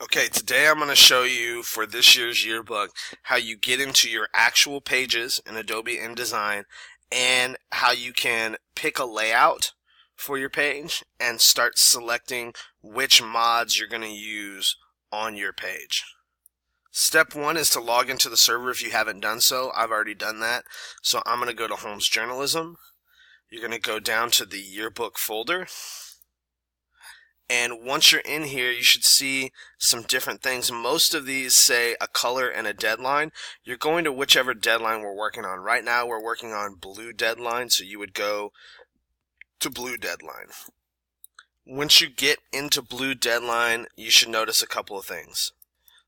Okay, today I'm going to show you for this year's yearbook how you get into your actual pages in Adobe InDesign and how you can pick a layout for your page and start selecting which mods you're going to use on your page. Step one is to log into the server if you haven't done so. I've already done that. So I'm going to go to Holmes Journalism. You're going to go down to the yearbook folder. And once you're in here, you should see some different things. Most of these say a color and a deadline. You're going to whichever deadline we're working on. Right now we're working on blue deadline, so you would go to blue deadline. Once you get into blue deadline, you should notice a couple of things.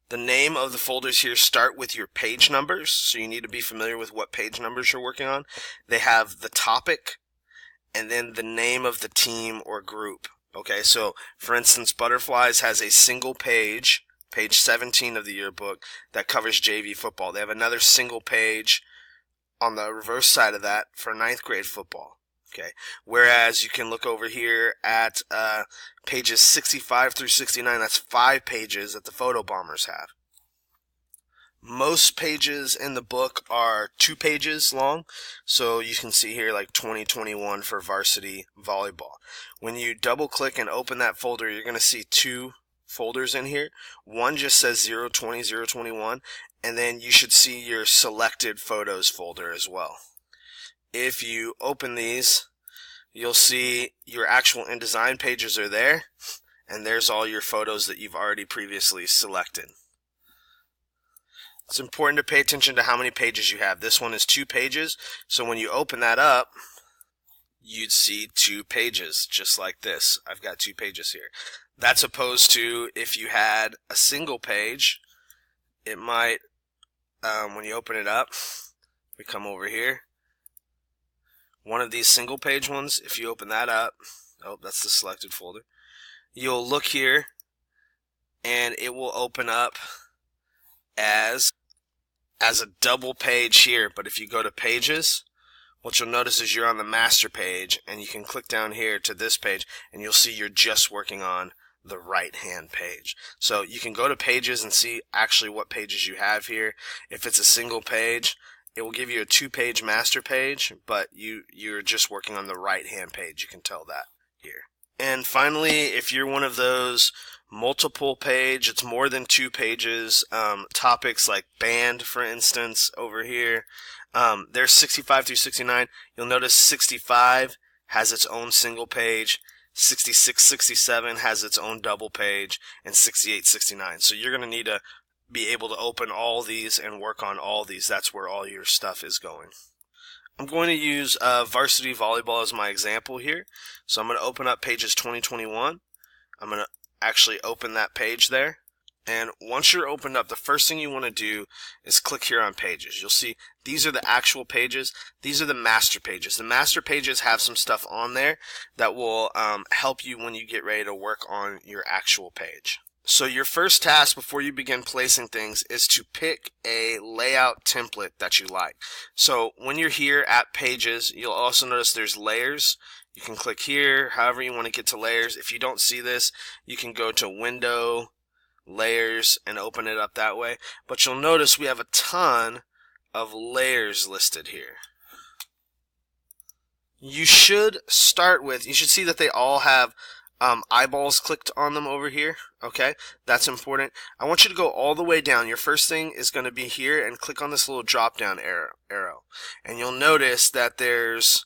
The name of the folders here start with your page numbers, so you need to be familiar with what page numbers you're working on. They have the topic and then the name of the team or group. Okay, so for instance, Butterflies has a single page, page 17 of the yearbook, that covers JV football. They have another single page on the reverse side of that for ninth grade football. Okay, whereas you can look over here at pages 65 through 69, that's 5 pages that the photo bombers have. Most pages in the book are 2 pages long, so you can see here like 2021 for varsity volleyball. When you double click and open that folder, you're going to see 2 folders in here. One just says 020, 021, and then you should see your selected photos folder as well. If you open these, you'll see your actual InDesign pages are there, and there's all your photos that you've already previously selected. It's important to pay attention to how many pages you have. This one is 2 pages, so when you open that up, you'd see 2 pages, just like this. I've got 2 pages here. That's opposed to if you had a single page, it might, when you open it up, we come over here. One of these single page ones, if you open that up, oh, that's the selected folder, you'll look here, and it will open up as a double page here. But if you go to pages, what you'll notice is you're on the master page, and you can click down here to this page and you'll see you're just working on the right hand page. So you can go to pages and see actually what pages you have here. If it's a single page, it will give you a 2-page master page, but you're just working on the right hand page. You can tell that here. And finally, if you're one of those multiple page, it's more than 2 pages, topics like band, for instance, over here, there's 65 through 69. You'll notice 65 has its own single page, 66, 67 has its own double page, and 68, 69. So you're going to need to be able to open all these and work on all these. That's where all your stuff is going. I'm going to use varsity volleyball as my example here. So I'm going to open up pages 2021. I'm going to actually open that page there. And once you're opened up, the first thing you want to do is click here on pages. You'll see these are the actual pages. These are the master pages. The master pages have some stuff on there that will help you when you get ready to work on your actual page. So your first task before you begin placing things is to pick a layout template that you like. So when you're here at pages, you'll also notice there's layers. You can click here, however you want to get to layers. If you don't see this, you can go to Window, Layers, and open it up that way. But you'll notice we have a ton of layers listed here. You should see that they all have eyeballs clicked on them over here. Okay, that's important. I want you to go all the way down. Your first thing is going to be here, and click on this little drop down arrow, and you'll notice that there's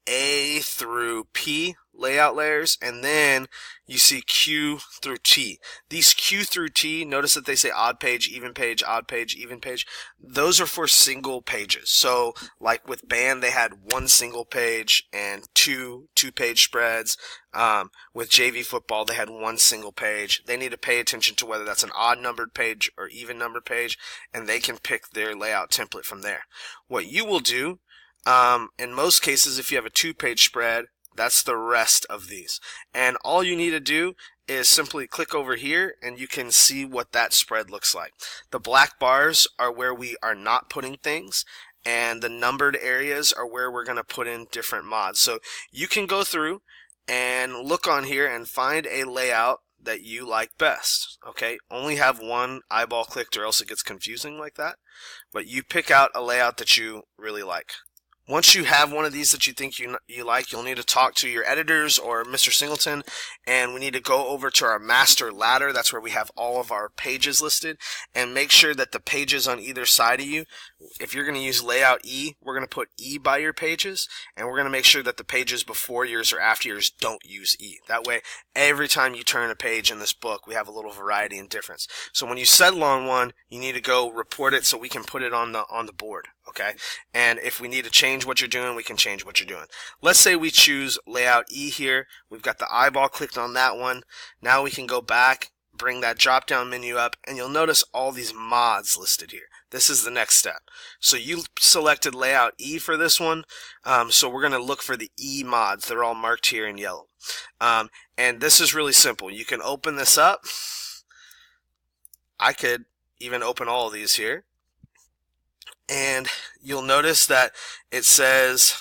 A through P layout layers, and then you see Q through T. These Q through T, notice that they say odd page, even page, odd page, even page. Those are for single pages. So like with band, they had 1 single page and 2 2-page spreads. With JV football, they had 1 single page. They need to pay attention to whether that's an odd numbered page or even numbered page, and they can pick their layout template from there. What you will do, in most cases, if you have a 2-page spread, that's the rest of these. And all you need to do is simply click over here, and you can see what that spread looks like. The black bars are where we are not putting things, and the numbered areas are where we're going to put in different mods. So you can go through and look on here and find a layout that you like best. Okay, only have one eyeball clicked or else it gets confusing like that, but you pick out a layout that you really like. Once you have one of these that you think you like, you'll need to talk to your editors or Mr. Singleton, and we need to go over to our master ladder. That's where we have all of our pages listed, and make sure that the pages on either side of you, if you're going to use layout E, we're going to put E by your pages, and we're going to make sure that the pages before yours or after yours don't use E. That way, every time you turn a page in this book, we have a little variety and difference. So when you settle on one, you need to go report it so we can put it on the board. Okay, and if we need to change what you're doing, we can change what you're doing. Let's say we choose layout E here. We've got the eyeball clicked on that one. Now we can go back, bring that drop down menu up, and you'll notice all these mods listed here. This is the next step. So you selected layout E for this one, so we're going to look for the E mods. They're all marked here in yellow. And this is really simple. You can open this up. I could even open all of these here. And you'll notice that it says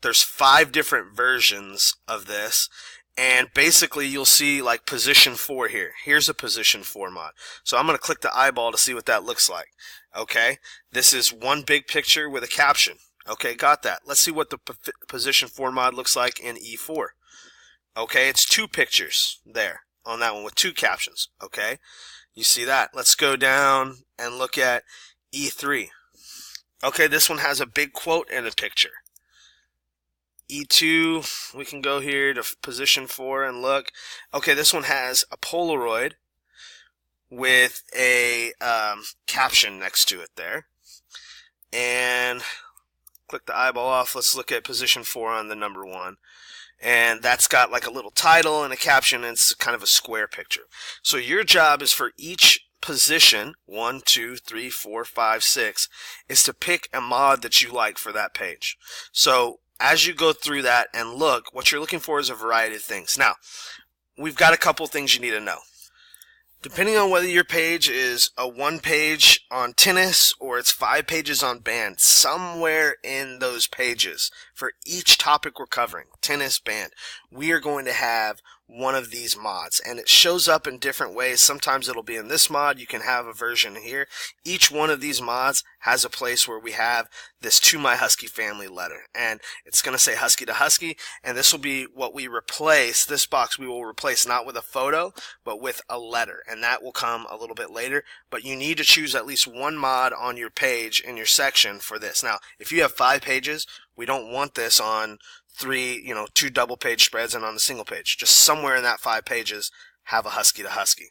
there's 5 different versions of this, and basically you'll see like position 4 here. Here's a position 4 mod. So I'm going to click the eyeball to see what that looks like. Okay, this is one big picture with a caption. Okay, got that. Let's see what the position 4 mod looks like in E4. Okay, it's 2 pictures there on that one with 2 captions. Okay, you see that. Let's go down and look at E3. Okay, this one has a big quote and a picture. E2, we can go here to position 4 and look. Okay, this one has a Polaroid with a caption next to it there. And click the eyeball off. Let's look at position 4 on the number 1. And that's got like a little title and a caption, and it's kind of a square picture. So your job is for each position, 1, 2, 3, 4, 5, 6, is to pick a mod that you like for that page. So as you go through that and look, what you're looking for is a variety of things. Now, we've got a couple things you need to know. Depending on whether your page is a 1 page on tennis or it's 5 pages on band, somewhere in those pages for each topic we're covering, tennis, band, we are going to have one of these mods, and it shows up in different ways. Sometimes it'll be in this mod. You can have a version here. Each one of these mods has a place where we have this To My Husky Family letter, and it's going to say Husky to Husky, and this will be what we replace. This box we will replace not with a photo but with a letter, and that will come a little bit later. But you need to choose at least one mod on your page in your section for this. Now if you have 5 pages, we don't want this on 2 double page spreads and on the single page. Just somewhere in that 5 pages have a Husky to Husky.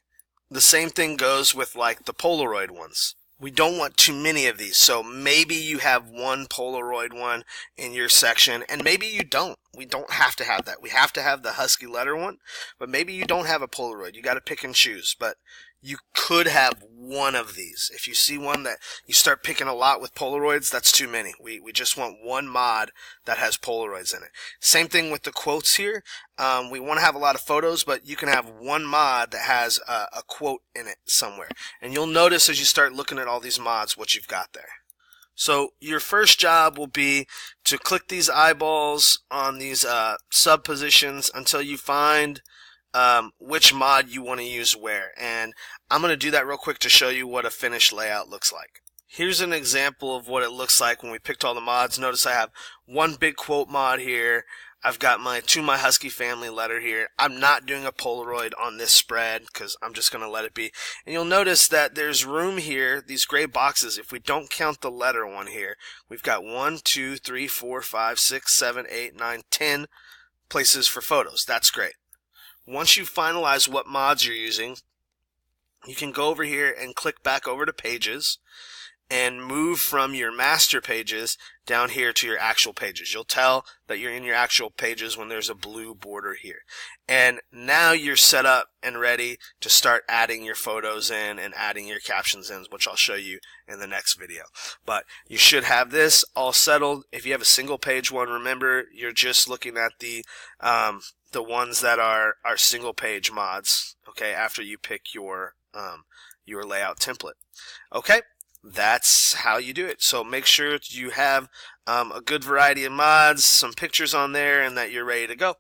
The same thing goes with like the Polaroid ones. We don't want too many of these, so maybe you have one Polaroid one in your section, and maybe you don't. We don't have to have that. We have to have the Husky letter one, but maybe you don't have a Polaroid. You got to pick and choose, but you could have one of these. If you see one that you start picking a lot with Polaroids, that's too many. We just want one mod that has Polaroids in it. Same thing with the quotes here. We want to have a lot of photos, but you can have one mod that has a quote in it somewhere. And you'll notice as you start looking at all these mods what you've got there. So your first job will be to click these eyeballs on these sub positions until you find which mod you want to use where. And I'm going to do that real quick to show you what a finished layout looks like. Here's an example of what it looks like when we picked all the mods. Notice I have one big quote mod here. I've got my To My Husky Family letter here. I'm not doing a Polaroid on this spread because I'm just going to let it be. And you'll notice that there's room here, these gray boxes. If we don't count the letter one here, we've got 1, 2, 3, 4, 5, 6, 7, 8, 9, 10 places for photos. That's great. Once you finalize what mods you're using, you can go over here and click back over to Pages and move from your master pages down here to your actual pages. You'll tell that you're in your actual pages when there's a blue border here. And now you're set up and ready to start adding your photos in and adding your captions in, which I'll show you in the next video. But you should have this all settled. If you have a single page one, remember you're just looking at the ones that are single page mods, okay, after you pick your layout template. Okay, that's how you do it. So make sure you have a good variety of mods, some pictures on there, and that you're ready to go.